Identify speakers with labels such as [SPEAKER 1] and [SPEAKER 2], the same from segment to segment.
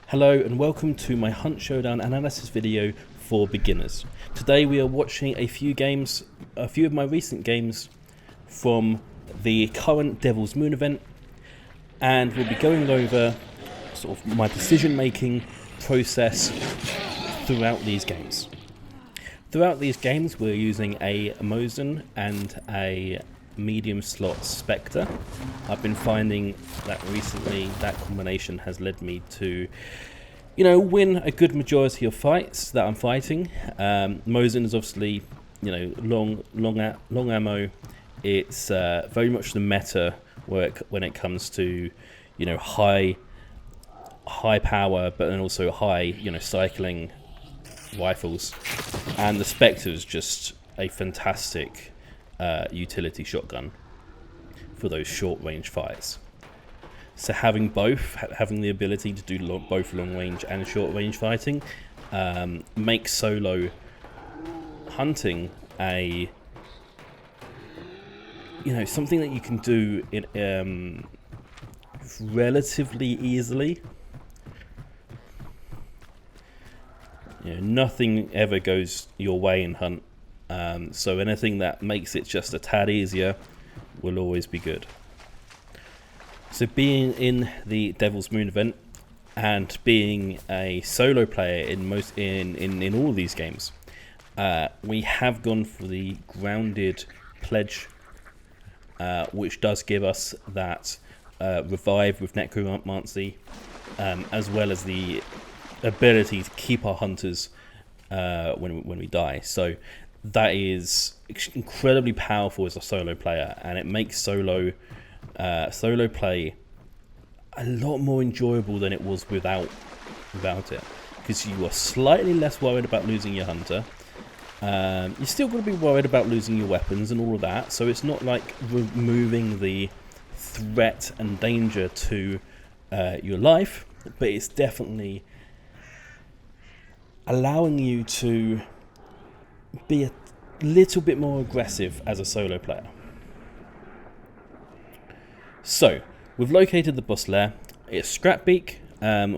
[SPEAKER 1] Hello and welcome to my Hunt Showdown analysis video for beginners. Today we are watching a few of my recent games from the current Devil's Moon event, and we'll be going over sort of my decision making process throughout these games. Throughout these games we're using a Mosin and a medium slot Spectre. I've been finding that recently that combination has led me to, win a good majority of fights that I'm fighting. Mosin is obviously, long ammo. It's very much the meta work when it comes to, high power, but then also high, cycling rifles. And the Spectre is just a fantastic utility shotgun for those short range fights. So having both, having the ability to do both long range and short range fighting, makes solo hunting a something that you can do in relatively easily. Nothing ever goes your way in Hunt. So anything that makes it just a tad easier will always be good. So being in the Devil's Moon event and being a solo player in all of these games, we have gone for the grounded pledge, which does give us that revive with necromancy, as well as the ability to keep our hunters when we die. So that is incredibly powerful as a solo player, and it makes solo play a lot more enjoyable than it was without it, because you are slightly less worried about losing your hunter. You're still going to be worried about losing your weapons and all of that, so it's not like removing the threat and danger to your life, but it's definitely allowing you to be a little bit more aggressive as a solo player. So, we've located the boss lair. It's Scrapbeak.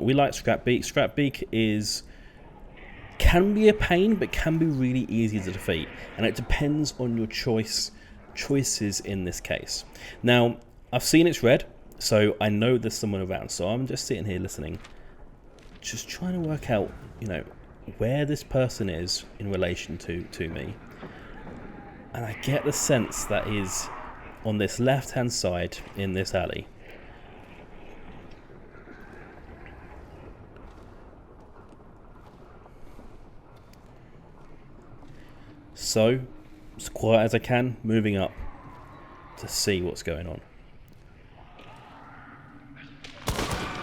[SPEAKER 1] We like Scrapbeak. Scrapbeak can be a pain, but can be really easy to defeat, and it depends on your choices in this case. Now, I've seen it's red, so I know there's someone around, so I'm just sitting here listening, just trying to work out, where this person is in relation to me. And I get the sense that he's on this left hand side in this alley. So, as quiet as I can, moving up to see what's going on.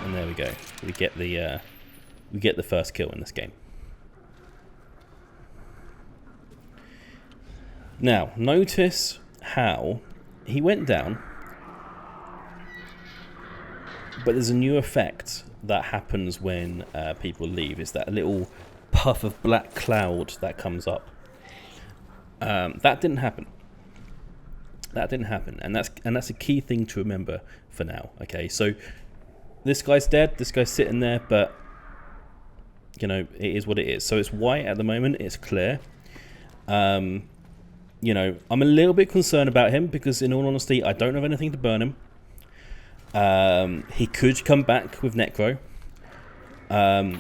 [SPEAKER 1] And there we go. We get the first kill in this game. Now, notice how he went down, but there's a new effect that happens when people leave. Is that a little puff of black cloud that comes up? That didn't happen. And that's a key thing to remember for now. Okay, so this guy's dead. This guy's sitting there, but it is what it is. So it's white at the moment. It's clear. I'm a little bit concerned about him because, in all honesty, I don't have anything to burn him. He could come back with Necro. The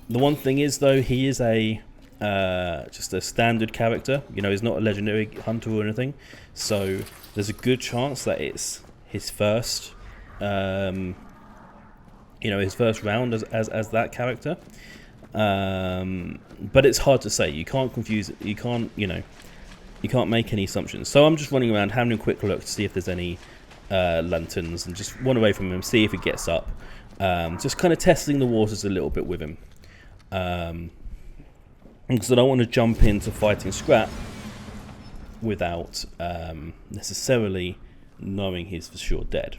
[SPEAKER 1] one thing is, though, he is just a standard character. He's not a legendary hunter or anything. So there's a good chance that it's his first, his first round as that character. But it's hard to say. You can't confuse it. You can't make any assumptions. So I'm just running around having a quick look to see if there's any lanterns, and just run away from him, see if he gets up. Just kind of testing the waters a little bit with him. Because I don't want to jump into fighting Scrap without necessarily knowing he's for sure dead.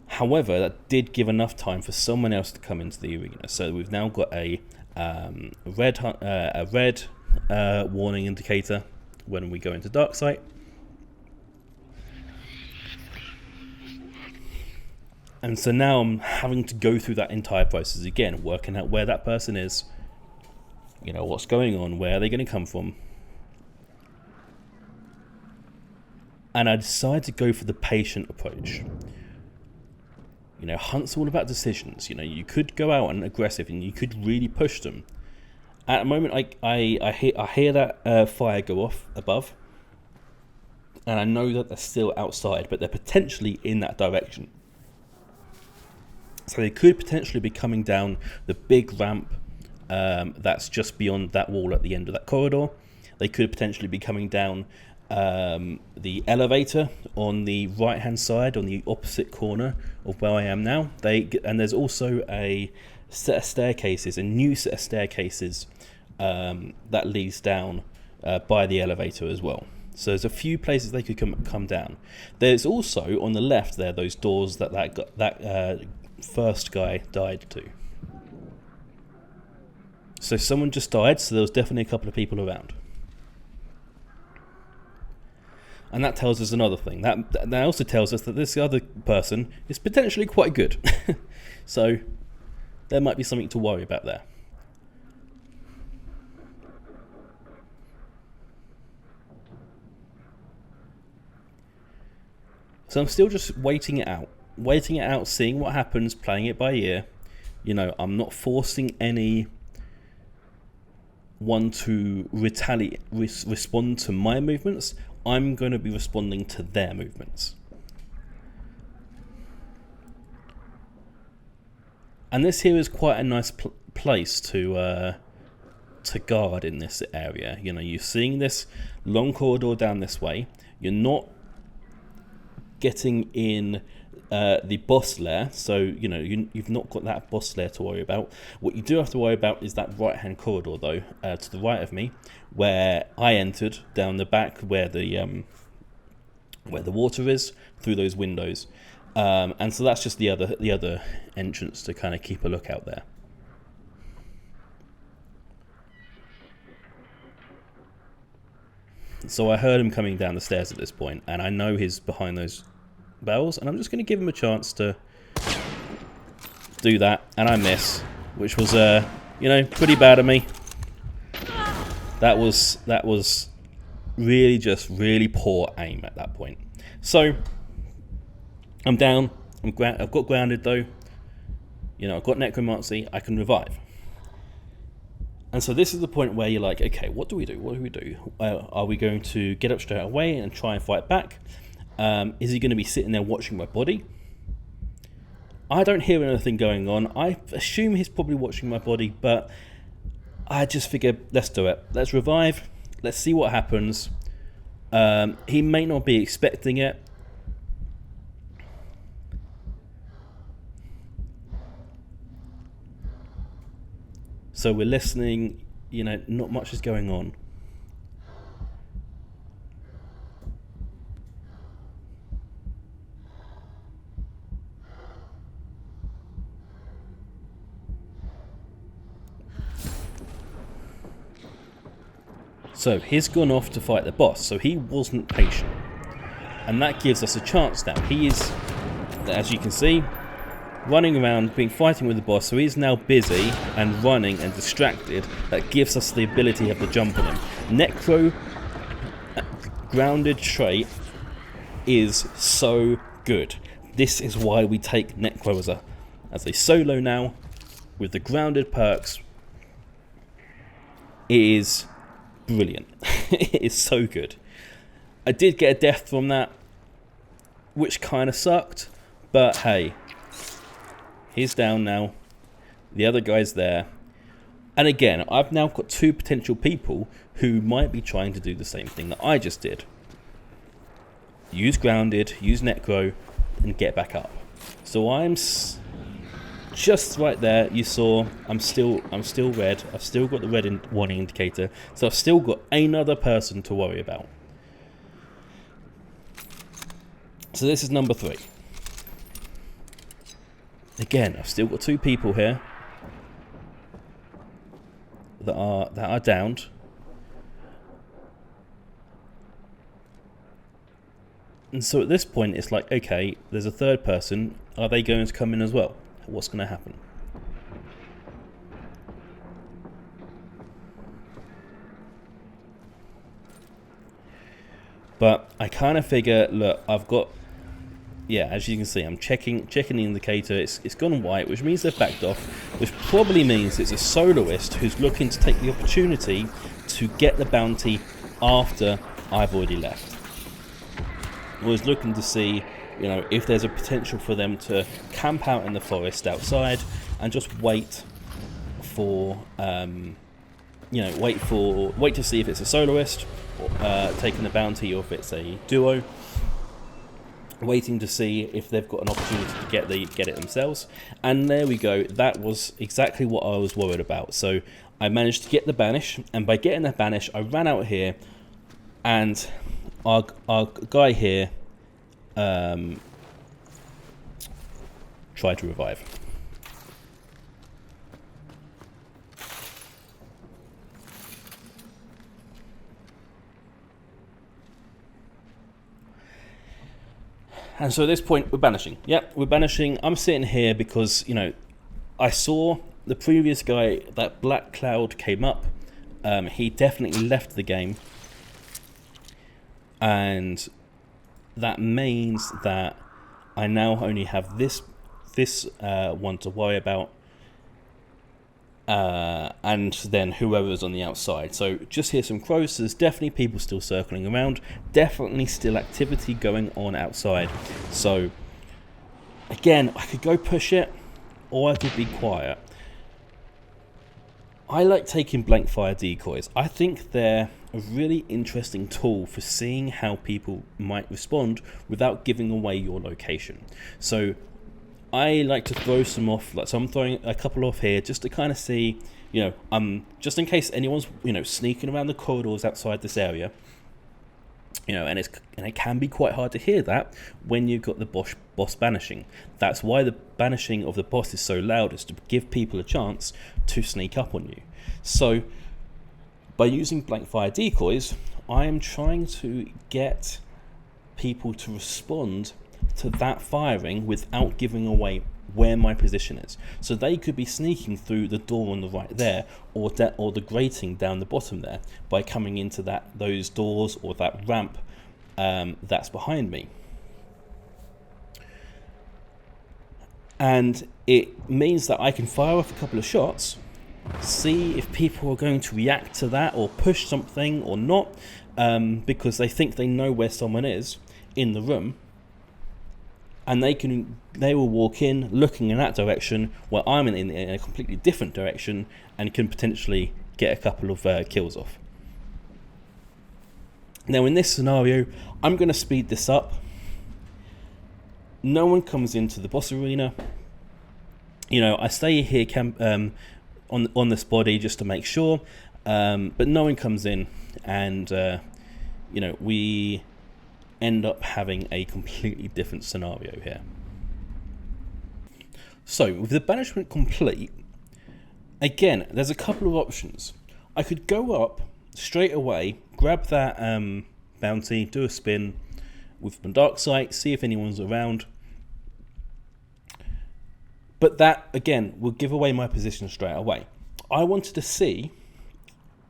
[SPEAKER 1] However, that did give enough time for someone else to come into the arena. So we've now got a red warning indicator when we go into dark sight. And so now I'm having to go through that entire process again, working out where that person is, you know, what's going on, where are they going to come from. And I decided to go for the patient approach. You know, Hunt's all about decisions. You know, you could go out and aggressive and you could really push them. At the moment, I hear that fire go off above. And I know that they're still outside, but they're potentially in that direction. So they could potentially be coming down the big ramp that's just beyond that wall at the end of that corridor. They could potentially be coming down the elevator on the right hand side, on the opposite corner of where I am now. And there's also a set of staircases, a new set of staircases that leads down by the elevator as well. So there's a few places they could come down. There's also on the left there those doors that first guy died to. So someone just died, so there was definitely a couple of people around. And that tells us another thing. That also tells us that this other person is potentially quite good. So there might be something to worry about there. So I'm still just waiting it out, seeing what happens, playing it by ear. You know, I'm not forcing anyone to respond to my movements. I'm going to be responding to their movements. And this here is quite a nice place to guard in this area. You know, you're seeing this long corridor down this way. You're not getting in the boss lair, so you know you've not got that boss lair to worry about. What you do have to worry about is that right hand corridor though, to the right of me, where I entered down the back, where the water is, through those windows, and so that's just the other entrance to kind of keep a lookout there. So I heard him coming down the stairs at this point, and I know he's behind those barrels, and I'm just going to give him a chance to do that, and I miss, which was, you know, pretty bad of me. That was really just really poor aim at that point. So I'm down. I've got grounded though. You know, I've got necromancy. I can revive. And so this is the point where you're like, okay, what do we do? What do we do? Are we going to get up straight away and try and fight back? Is he going to be sitting there watching my body? I don't hear anything going on. I assume he's probably watching my body, but I just figured, let's do it. Let's revive. Let's see what happens. He may not be expecting it. So we're listening, you know, not much is going on. So he's gone off to fight the boss, so he wasn't patient. And that gives us a chance now. He is, as you can see, running around, fighting with the boss, so he's now busy and running and distracted. That gives us the ability of the jump on him. Necro grounded trait is so good. This is why we take Necro as a solo now, with the grounded perks. It is brilliant. It is so good. I did get a death from that, which kind of sucked, but hey. He's down now. The other guy's there. And again, I've now got two potential people who might be trying to do the same thing that I just did. Use grounded, use necro, and get back up. So I'm just right there. You saw I'm still red. I've still got the red warning indicator. So I've still got another person to worry about. So this is number 3. Again, I've still got 2 people here that are downed. And so at this point, it's like, okay, there's a third person. Are they going to come in as well? What's going to happen? But I kind of figure, look, I've got, yeah, as you can see, I'm checking the indicator. It's gone white, which means they've backed off, which probably means it's a soloist who's looking to take the opportunity to get the bounty after I've already left. I was looking to see, you know, if there's a potential for them to camp out in the forest outside and just wait for, you know, wait to see if it's a soloist taking the bounty or if it's a duo. Waiting to see if they've got an opportunity to get it themselves. And there we go. That was exactly what I was worried about. So I managed to get the banish, and by getting the banish, I ran out here, and our guy here tried to revive. And so at this point, we're banishing. Yep, we're banishing. I'm sitting here because, you know, I saw the previous guy, that black cloud came up. He definitely left the game. And that means that I now only have this one to worry about. And then whoever's on the outside. So just hear some crows. There's definitely people still circling around, definitely still activity going on outside. So again, I could go push it, or I could be quiet. I like taking blank fire decoys. I think they're a really interesting tool for seeing how people might respond without giving away your location. So I like to throw some off, so I'm throwing a couple off here just to kind of see, you know, just in case anyone's, you know, sneaking around the corridors outside this area, you know, and it can be quite hard to hear that when you've got the boss banishing. That's why the banishing of the boss is so loud, is to give people a chance to sneak up on you. So by using blank fire decoys, I am trying to get people to respond to that firing without giving away where my position is. So they could be sneaking through the door on the right there, or the grating down the bottom there, by coming into those doors or that ramp that's behind me. And it means that I can fire off a couple of shots, see if people are going to react to that or push something or not, because they think they know where someone is in the room. And they will walk in looking in that direction, while I'm in a completely different direction, and can potentially get a couple of kills off. Now in this scenario, I'm going to speed this up. No one comes into the boss arena. You know, I stay here on this body just to make sure, but no one comes in, and you know, we end up having a completely different scenario here. So with the banishment complete, again, there's a couple of options. I could go up straight away, grab that bounty, do a spin with my dark sight, see if anyone's around. But that, again, will give away my position straight away. I wanted to see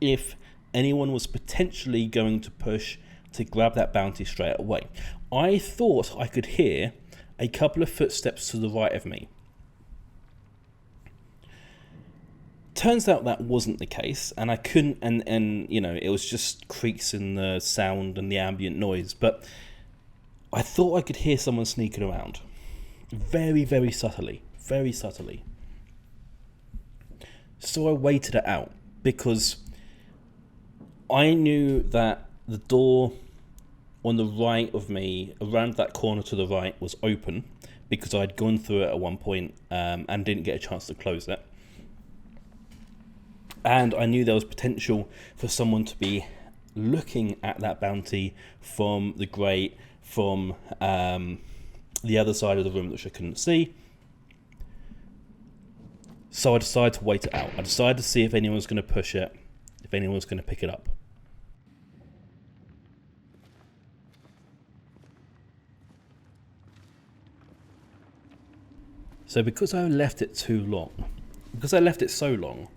[SPEAKER 1] if anyone was potentially going to push to grab that bounty straight away. I thought I could hear a couple of footsteps to the right of me. Turns out that wasn't the case, and I couldn't, and you know, it was just creaks in the sound and the ambient noise, but I thought I could hear someone sneaking around. Very, very subtly. Very subtly. So I waited it out, because I knew that the door on the right of me, around that corner to the right, was open, because I'd gone through it at one point and didn't get a chance to close it. And I knew there was potential for someone to be looking at that bounty from the grate, from the other side of the room, which I couldn't see. So I decided to wait it out. I decided to see if anyone was going to push it, if anyone was going to pick it up. So because I left it so long,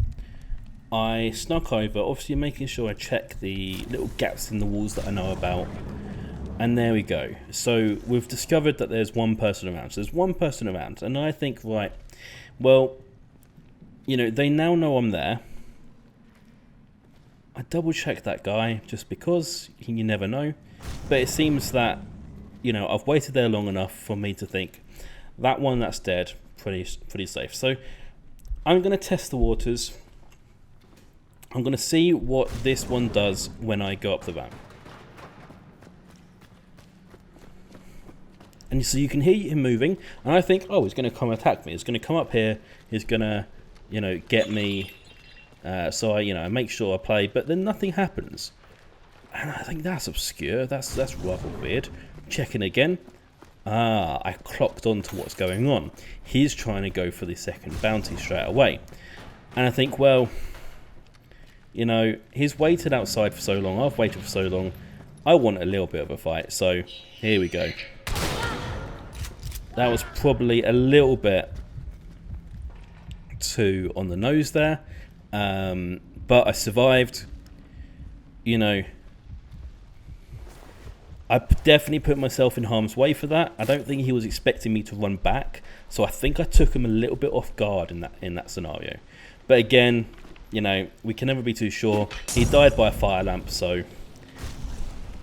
[SPEAKER 1] I snuck over, obviously making sure I check the little gaps in the walls that I know about. And there we go. So we've discovered that there's one person around. So there's one person around. And I think, right, well, you know, they now know I'm there. I double check that guy just because you never know. But it seems that, you know, I've waited there long enough for me to think that one that's dead, pretty safe. So I'm going to test the waters. I'm going to see what this one does when I go up the ramp. And so you can hear him moving, and I think, oh, he's going to come attack me. He's going to come up here. He's going to, you know, get me. So I, you know, I make sure I play, but then nothing happens. And I think that's obscure. That's rather weird. Checking again. Ah, I clocked on to what's going on. He's trying to go for the second bounty straight away. And I think, well, you know, he's waited outside for so long. I've waited for so long. I want a little bit of a fight. So here we go. That was probably a little bit too on the nose there. But I survived. You know, I definitely put myself in harm's way for that. I don't think he was expecting me to run back. So I think I took him a little bit off guard in that scenario. But again, you know, we can never be too sure. He died by a fire lamp, so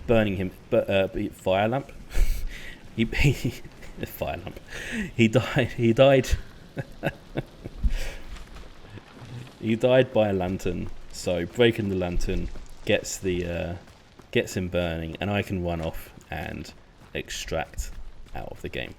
[SPEAKER 1] burning him. But fire lamp. Fire lamp. He died. He died by a lantern. So breaking the lantern gets him burning, and I can run off and extract out of the game.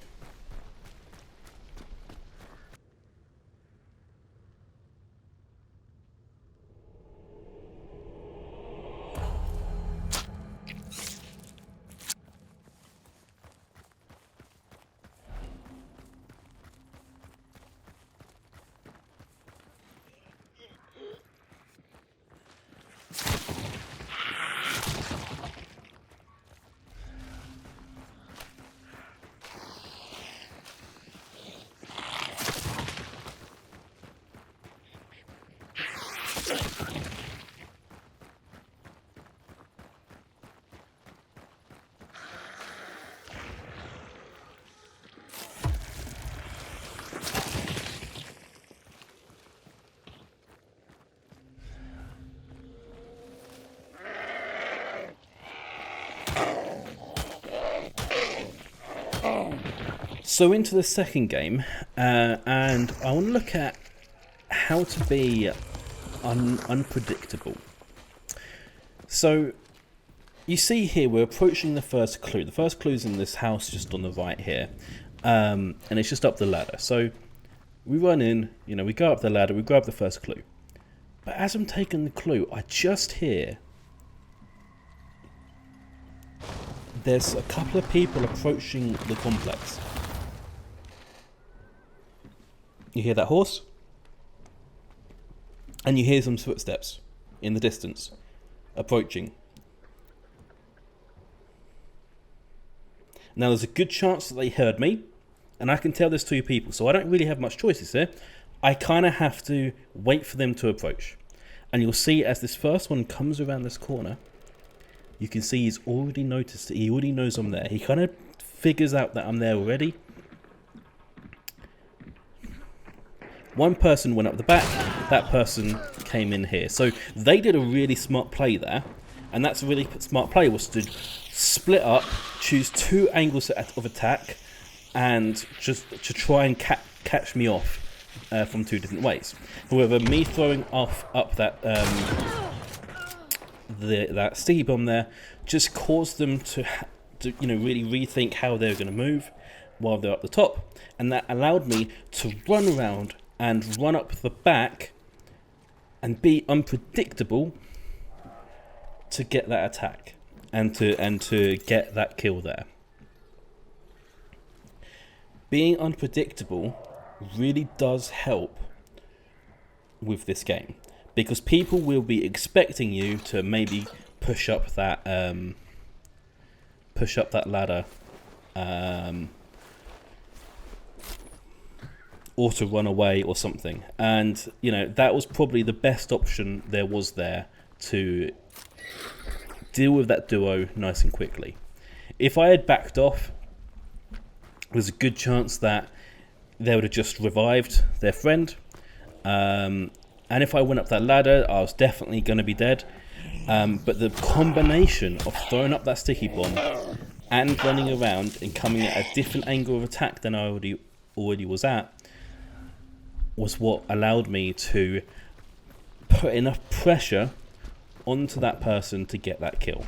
[SPEAKER 1] So into the second game, and I want to look at how to be unpredictable. So you see here we're approaching the first clue. The first clue is in this house just on the right here, and it's just up the ladder. So we run in, you know, we go up the ladder, we grab the first clue. But as I'm taking the clue, I just hear there's a couple of people approaching the complex. You hear that horse, and you hear some footsteps in the distance approaching. Now there's a good chance that they heard me, and I can tell there's two people, so I don't really have much choices here. I kind of have to wait for them to approach. And you'll see as this first one comes around this corner, you can see he's already noticed it. He already knows I'm there. He kind of figures out that I'm there already. One person went up the back, that person came in here. So they did a really smart play there, and that's a really smart play, was to split up, choose two angles of attack, and just to try and catch me off from two different ways. However, me throwing up that that sticky bomb there just caused them to you know, really rethink how they're going to move while they're up the top, and that allowed me to run around and run up the back and be unpredictable to get that attack and to get that kill there. Being unpredictable really does help with this game, because people will be expecting you to maybe push up that ladder auto run away or something. And, you know, that was probably the best option there was there to deal with that duo nice and quickly. If I had backed off, there's a good chance that they would have just revived their friend. And if I went up that ladder, I was definitely going to be dead. But the combination of throwing up that sticky bomb and running around and coming at a different angle of attack than I already was at was what allowed me to put enough pressure onto that person to get that kill.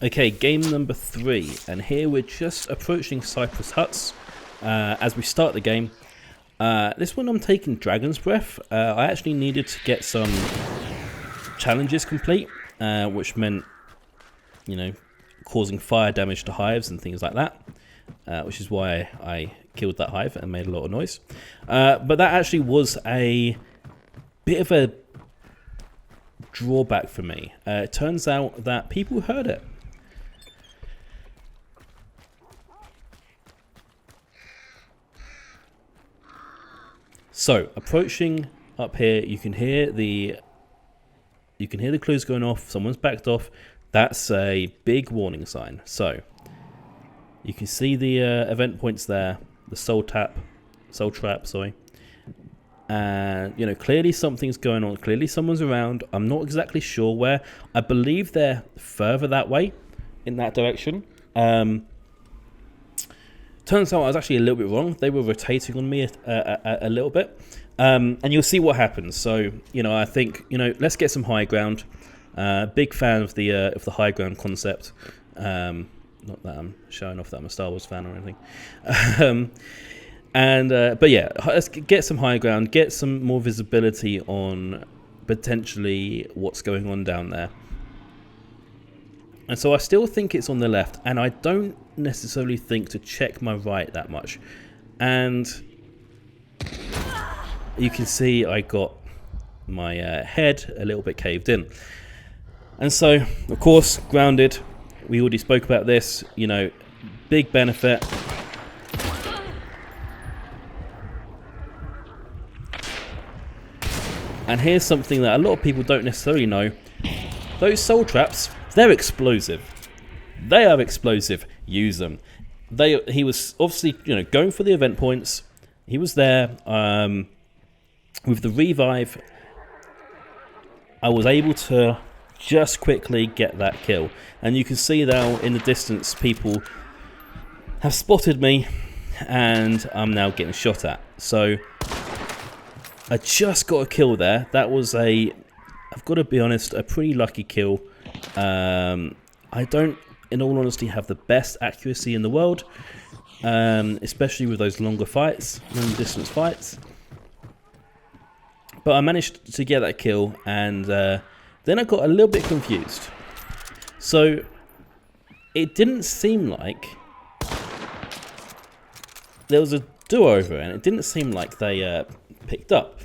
[SPEAKER 1] Okay, game number 3, and here we're just approaching Cypress Huts as we start the game. This one I'm taking Dragon's Breath. I actually needed to get some challenges complete, which meant, you know, causing fire damage to hives and things like that, which is why I killed that hive and made a lot of noise. But that actually was a bit of a drawback for me. It turns out that people heard it. So, approaching up here, you can hear the clues going off. Someone's backed off. That's a big warning sign. So, you can see the event points there, the soul trap, sorry. And you know, clearly something's going on. Clearly someone's around. I'm not exactly sure where. I believe they're further that way, in that direction. Turns out I was actually a little bit wrong. They were rotating on me a little bit. And you'll see what happens. So, you know, I think, you know, let's get some high ground. Big fan of the high ground concept. Not that I'm showing off that I'm a Star Wars fan or anything. But yeah, let's get some high ground, get some more visibility on potentially what's going on down there. And so I still think it's on the left, and I don't necessarily think to check my right that much. And you can see I got my head a little bit caved in. And so, of course, grounded. We already spoke about this, you know, big benefit. And here's something that a lot of people don't necessarily know. Those soul traps, they're explosive. They are explosive. Use them. He was obviously, you know, going for the event points. He was there. With the revive, I was able to just quickly get that kill. And you can see now in the distance, people have spotted me, and I'm now getting shot at. So I just got a kill there. That was I've got to be honest, a pretty lucky kill. I don't, in all honesty, have the best accuracy in the world, especially with those longer fights, long distance fights. But I managed to get that kill, and then I got a little bit confused. So it didn't seem like there was a do-over, and it didn't seem like they picked up.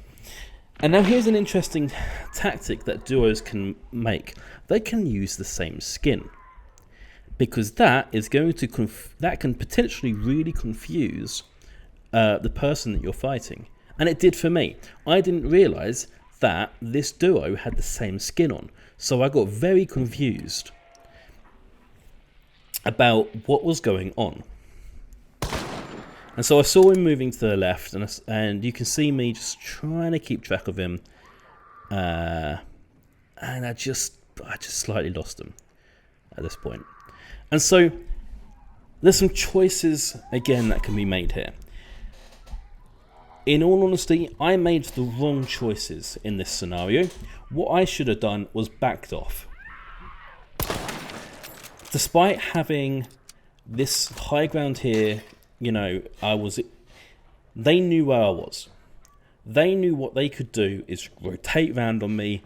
[SPEAKER 1] And now here's an interesting tactic that duos can make. They can use the same skin, because that is going to that can potentially really confuse the person that you're fighting. And it did for me. I didn't realise that this duo had the same skin on, so I got very confused about what was going on. And so I saw him moving to the left, and you can see me just trying to keep track of him, and I just slightly lost him at this point. And so there's some choices again that can be made here. In all honesty, I made the wrong choices in this scenario. What I should have done was backed off. Despite having this high ground here, you know, they knew where I was. they knew what they could do is rotate round on me,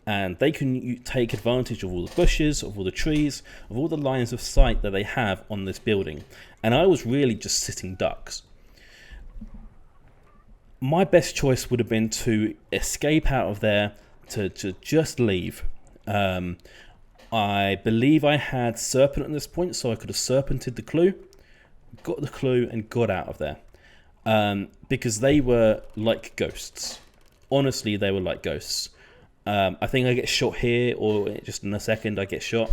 [SPEAKER 1] and they can take advantage of all the bushes, of all the trees, of all the lines of sight that they have on this building. And I was really just sitting ducks. My best choice would have been to escape out of there, to just leave. I believe I had serpent at this point, so I could have serpented the clue, got the clue, and got out of there. Because they were like ghosts. Honestly, they were like ghosts. I think I get shot here, or just in a second I get shot.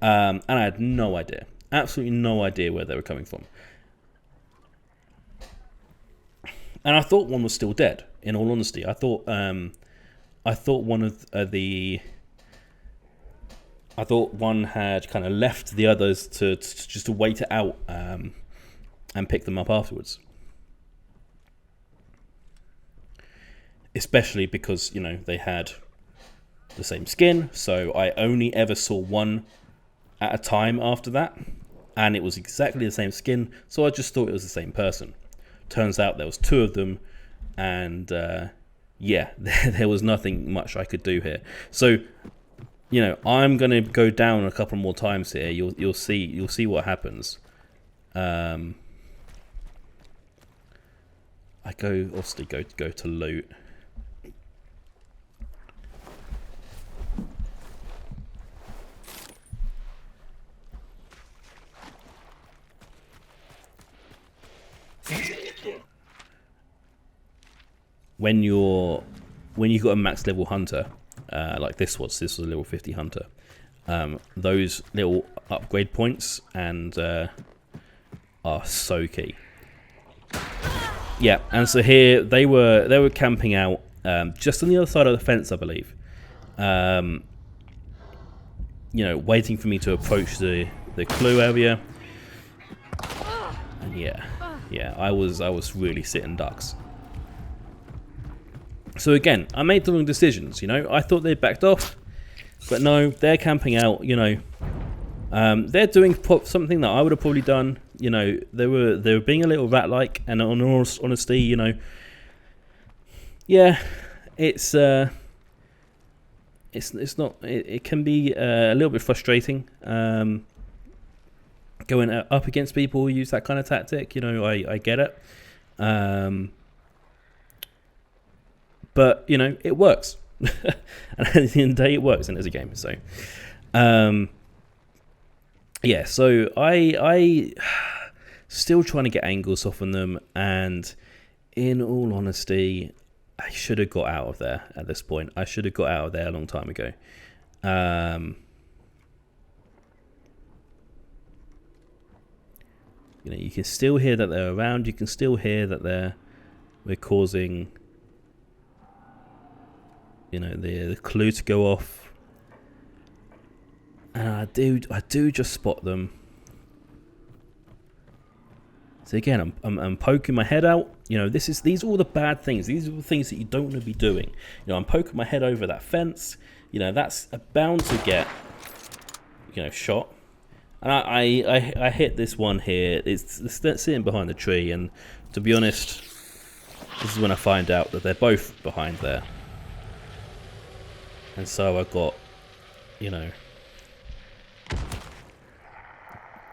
[SPEAKER 1] And I had no idea. Absolutely no idea where they were coming from. And I thought one was still dead, in all honesty. I thought one of I thought one had kind of left the others to just to wait it out and pick them up afterwards. Especially because, you know, they had the same skin, so I only ever saw one at a time after that, and it was exactly the same skin, so I just thought it was the same person. Turns out there was two of them, and yeah, there was nothing much I could do here. So, you know, I'm gonna go down a couple more times here. You'll see what happens. I obviously go to loot. When you got a max level hunter, like this was a level 50 hunter, those little upgrade points and are so key. Yeah, and so here they were camping out just on the other side of the fence, I believe. You know, waiting for me to approach the clue area. And yeah, I was really sitting ducks. So again, I made the wrong decisions, you know. I thought they backed off, but no, they're camping out, you know. They're doing something that I would have probably done, you know. They were being a little rat-like, and on honesty, you know. Yeah, it can be a little bit frustrating going up against people who use that kind of tactic, you know. I get it. But, you know, it works. And at the end of the day, it works, and it's a game. So, yeah, so I still trying to get angles off on them. And in all honesty, I should have got out of there at this point. I should have got out of there a long time ago. You know, you can still hear that they're around. You can still hear that we're causing, you know, the clue to go off, and I do just spot them. So again, I'm poking my head out. You know, these are all the bad things. These are the things that you don't want to be doing. You know, I'm poking my head over that fence. You know, that's bound to get, you know, shot. And I hit this one here. It's sitting behind the tree, and to be honest, this is when I find out that they're both behind there. And so I got, you know,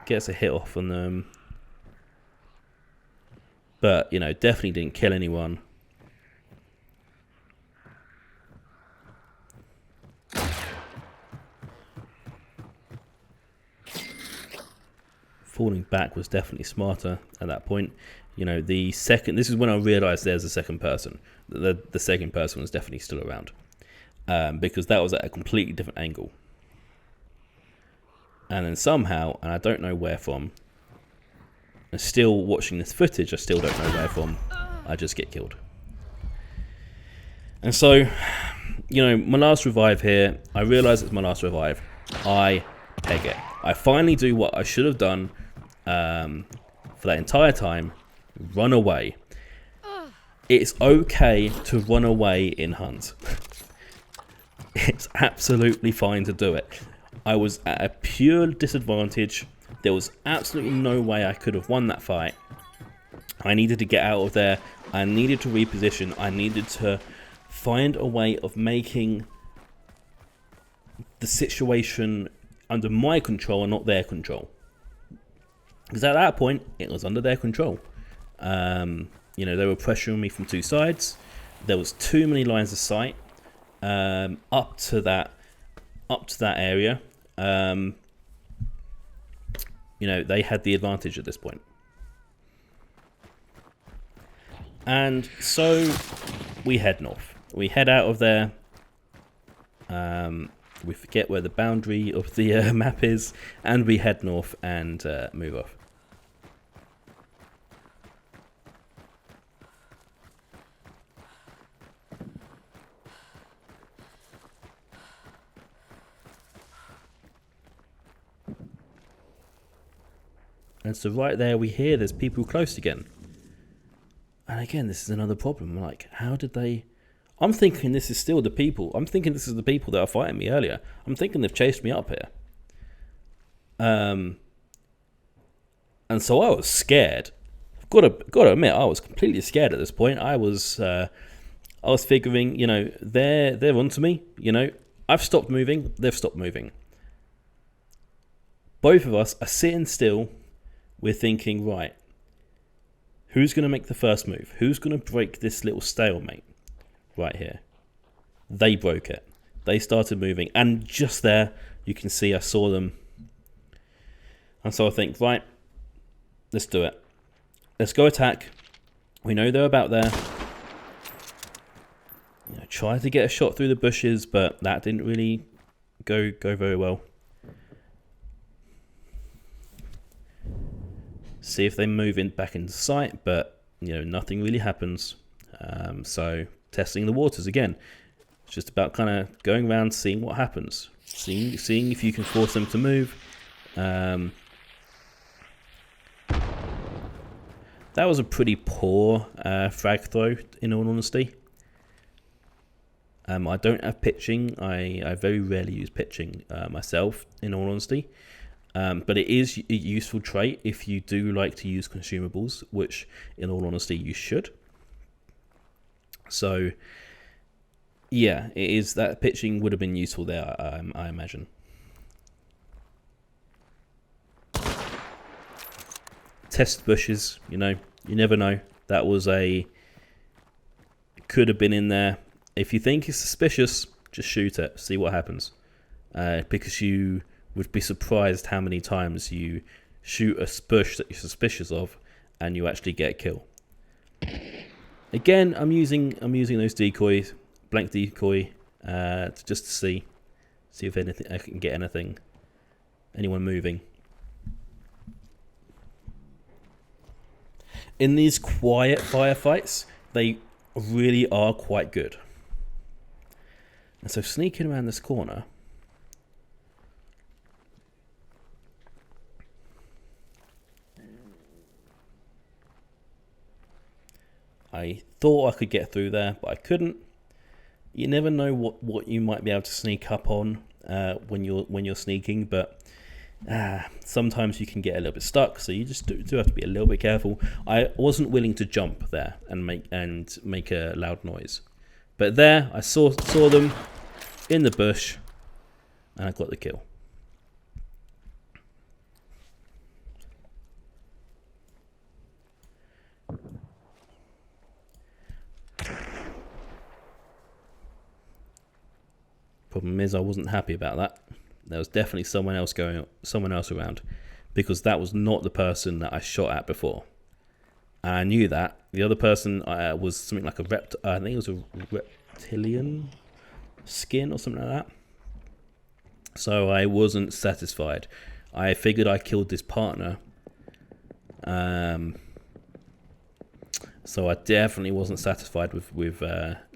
[SPEAKER 1] gets a hit off on them. But, you know, definitely didn't kill anyone. Falling back was definitely smarter at that point. You know, this is when I realised there's a second person. The second person was definitely still around. Because that was at a completely different angle. And then somehow, and I don't know where from, and still watching this footage, I still don't know where from, I just get killed. And so, you know, my last revive here, I realise it's my last revive. I peg it. I finally do what I should have done for that entire time, run away. It's okay to run away in Hunt. It's absolutely fine to do it. I was at a pure disadvantage. There was absolutely no way I could have won that fight. I needed to get out of there. I needed to reposition. I needed to find a way of making the situation under my control and not their control. Because at that point, it was under their control. You know, they were pressuring me from two sides. There was too many lines of sight up to that area. You know, they had the advantage at this point. And so we head north. We head out of there. We forget where the boundary of the map is, and we head north and move off. And so right there we hear there's people close again. And again, this is another problem. Like, how did they... I'm thinking this is still the people. I'm thinking this is the people that are fighting me earlier. I'm thinking they've chased me up here. And so I was scared. I've got to admit, I was completely scared at this point. I was figuring, you know, they're onto me. You know, I've stopped moving. They've stopped moving. Both of us are sitting still. We're thinking, right, who's going to make the first move? Who's going to break this little stalemate right here? They broke it. They started moving. And just there, you can see I saw them. And so I think, right, let's do it. Let's go attack. We know they're about there. You know, try to get a shot through the bushes, but that didn't really go very well. See if they move back into sight, but you know, nothing really happens. So testing the waters again. It's just about kind of going around, seeing what happens, seeing if you can force them to move. That was a pretty poor frag throw, in all honesty. I don't have pitching. I very rarely use pitching myself, in all honesty. But it is a useful trait if you do like to use consumables, which, in all honesty, you should. So, yeah, it is that pitching would have been useful there, I imagine. Test bushes, you know, you never know. That was could have been in there. If you think it's suspicious, just shoot it, see what happens. Because you would be surprised how many times you shoot a bush that you're suspicious of and you actually get a kill. Again, I'm using those decoys, blank decoy, just to see if anything I can get anyone moving. In these quiet firefights, they really are quite good. And so sneaking around this corner, I thought I could get through there, but I couldn't. You never know what you might be able to sneak up on when you're sneaking, but sometimes you can get a little bit stuck. So you just do have to be a little bit careful. I wasn't willing to jump there and make a loud noise, but there I saw them in the bush, and I got the kill. Problem is, I wasn't happy about that. There was definitely someone else around, because that was not the person that I shot at before. And I knew that the other person was something like I think it was a reptilian skin or something like that. So I wasn't satisfied. I figured I killed this partner. So I definitely wasn't satisfied with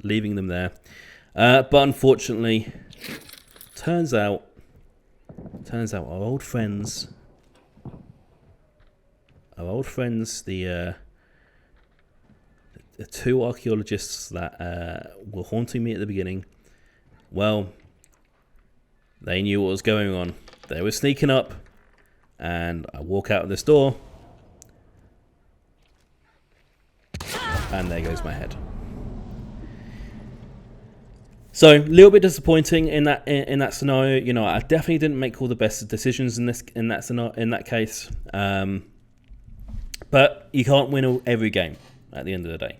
[SPEAKER 1] leaving them there. But unfortunately, turns out our old friends, the two archaeologists that were haunting me at the beginning, well, they knew what was going on. They were sneaking up, and I walk out of this door, and there goes my head. So a little bit disappointing in that scenario. You know, I definitely didn't make all the best decisions in that case. But you can't win every game at the end of the day.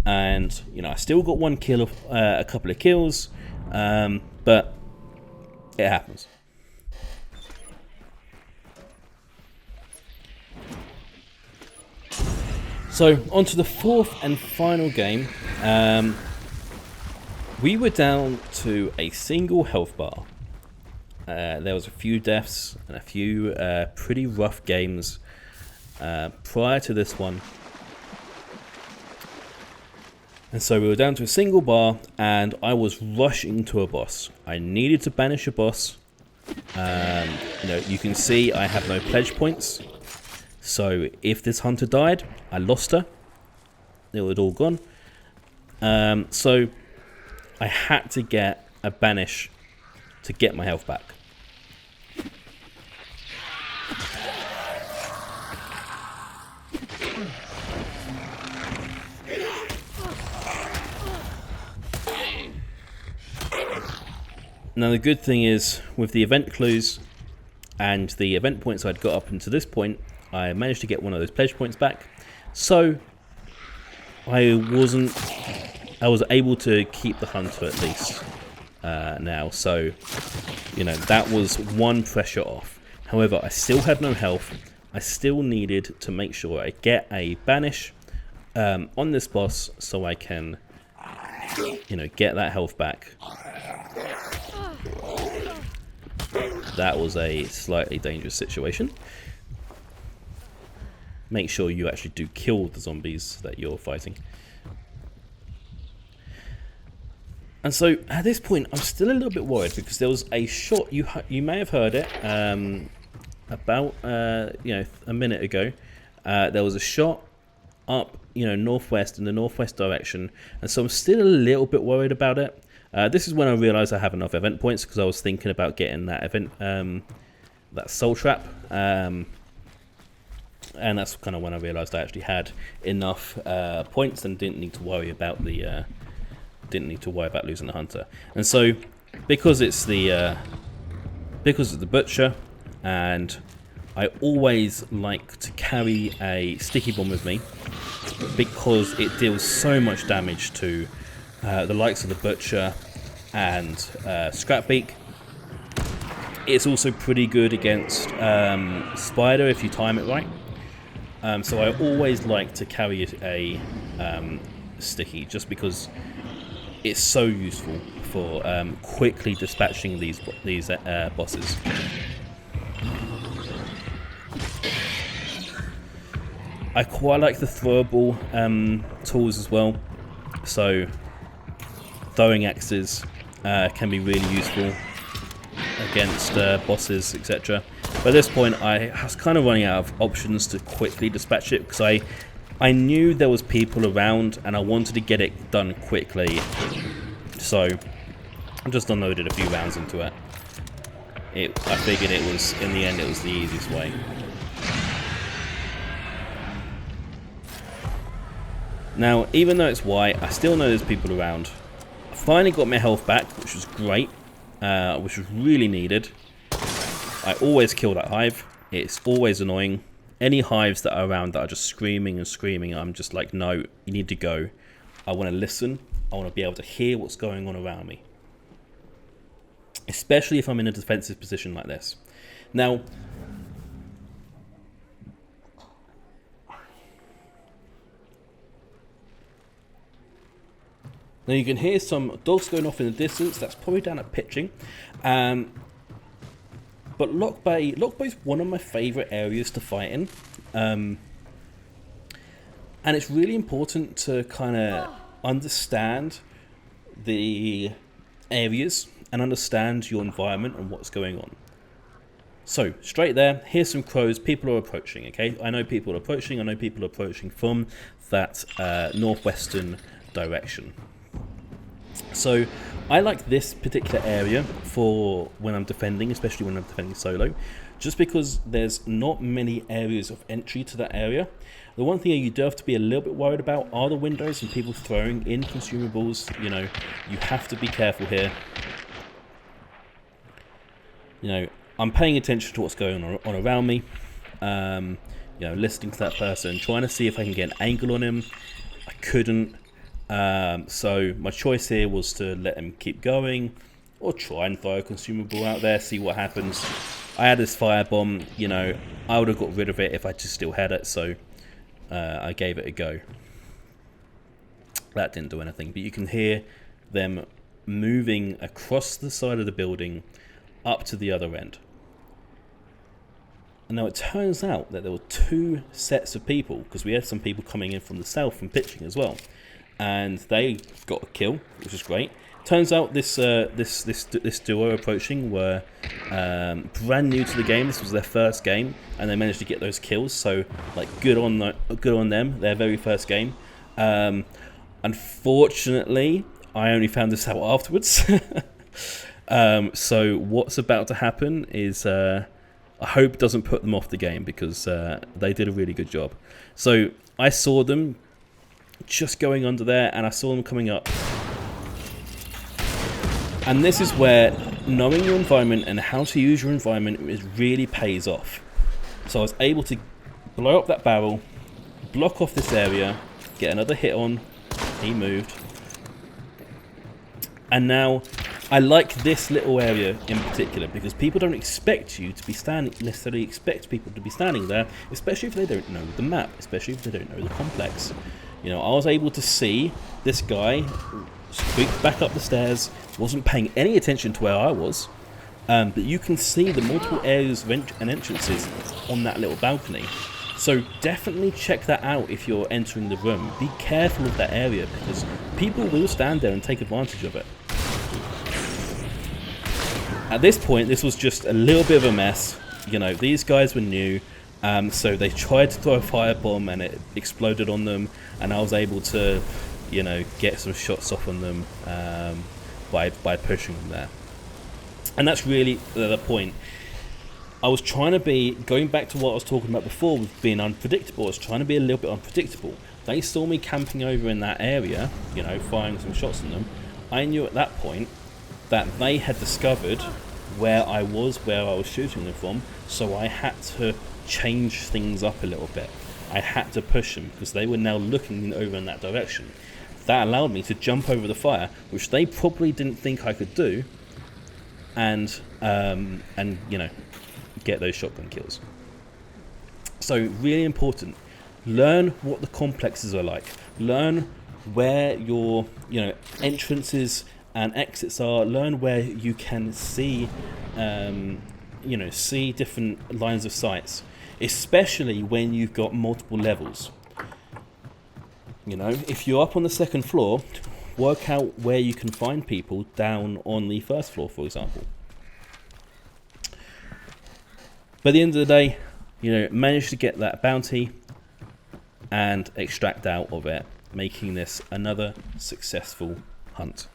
[SPEAKER 1] And you know, I still got one kill, a couple of kills, but it happens. So on to the fourth and final game. We were down to a single health bar. There was a few deaths and a few pretty rough games prior to this one. And so we were down to a single bar, and I was rushing to a boss. I needed to banish a boss. You know, you can see I have no pledge points. So if this hunter died, I lost her. It was all gone. So I had to get a banish to get my health back. Now the good thing is, with the event clues and the event points I'd got up until this point, I managed to get one of those pledge points back. So I was able to keep the hunter at least now. So, you know, that was one pressure off. However, I still had no health. I still needed to make sure I get a banish on this boss so I can, you know, get that health back. That was a slightly dangerous situation. Make sure you actually do kill the zombies that you're fighting. And so at this point, I'm still a little bit worried because there was a shot. You may have heard it about you know, a minute ago. There was a shot up, you know, northwest, in the northwest direction, and so I'm still a little bit worried about it. This is when I realised I have enough event points, because I was thinking about getting that event, that soul trap, and that's kind of when I realised I actually had enough points and didn't need to worry about losing the hunter. And so, because it's the butcher, and I always like to carry a sticky bomb with me because it deals so much damage to the likes of the butcher and Scrapbeak. It's also pretty good against Spider if you time it right. So I always like to carry a sticky, just because it's so useful for quickly dispatching these bosses. I quite like the throwable tools as well. So throwing axes can be really useful against bosses, etc. But at this point, I was kind of running out of options to quickly dispatch it, because I knew there was people around and I wanted to get it done quickly. So I just unloaded a few rounds into it. I figured it was, in the end, it was the easiest way. Now, even though it's white, I still know there's people around. I finally got my health back, which was great, which was really needed. I always kill that hive. It's always annoying. Any hives that are around that are just screaming and screaming, I'm just like, no, you need to go. I want to listen. I want to be able to hear what's going on around me. Especially if I'm in a defensive position like this. Now, you can hear some dogs going off in the distance. That's probably down at pitching. But Lock Bay is one of my favourite areas to fight in. And it's really important to kind of understand the areas and understand your environment and what's going on. So, straight there, here's some crows. People are approaching, okay? I know people are approaching. I know people are approaching from that northwestern direction. So I like this particular area for when I'm defending, especially when I'm defending solo, just because there's not many areas of entry to that area. The one thing you do have to be a little bit worried about are the windows and people throwing in consumables. You know, you have to be careful here. You know, I'm paying attention to what's going on around me. You know, listening to that person, trying to see if I can get an angle on him. I couldn't. So my choice here was to let him keep going, or try and throw a consumable out there, see what happens. I had this firebomb, you know, I would have got rid of it if I just still had it, so I gave it a go. That didn't do anything, but you can hear them moving across the side of the building up to the other end. And now it turns out that there were 2 sets of people, because we had some people coming in from the south and pitching as well, and they got a kill, which was great. Turns out this duo approaching were brand new to the game. This was their first game, and they managed to get those kills. So, like, good on them. Their very first game. Unfortunately, I only found this out afterwards. So what's about to happen is I hope doesn't put them off the game, because they did a really good job. So I saw them just going under there, and I saw them coming up. And this is where knowing your environment and how to use your environment really pays off. So I was able to blow up that barrel, block off this area, get another hit on. He moved. And now I like this little area in particular, because people don't expect you to be necessarily expect people to be standing there, especially if they don't know the map, especially if they don't know the complex. You know, I was able to see this guy squeaked back up the stairs, wasn't paying any attention to where I was, but you can see the multiple areas and entrances on that little balcony. So definitely check that out if you're entering the room. Be careful of that area, because people will stand there and take advantage of it. At this point, this was just a little bit of a mess. You know, these guys were new, so they tried to throw a firebomb and it exploded on them, and I was able to, you know, get some shots off on them by pushing them there. And that's really the point. I was trying to be, going back to what I was talking about before with being unpredictable, I was trying to be a little bit unpredictable. They saw me camping over in that area, you know, firing some shots on them. I knew at that point that they had discovered where I was shooting them from, so I had to change things up a little bit. I had to push them, because they were now looking over in that direction. That allowed me to jump over the fire, which they probably didn't think I could do, and you know, get those shotgun kills. So really important, learn what the complexes are like, learn where your, you know, entrances and exits are, learn where you can see you know, see different lines of sights, especially when you've got multiple levels. You know, if you're up on the second floor, work out where you can find people down on the first floor, for example. But at the end of the day, you know, manage to get that bounty and extract out of it, making this another successful hunt.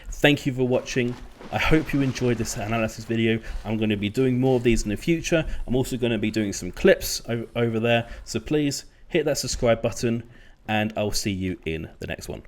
[SPEAKER 1] Thank you for watching. I hope you enjoyed this analysis video. I'm going to be doing more of these in the future. I'm also going to be doing some clips over there. So please hit that subscribe button, and I'll see you in the next one.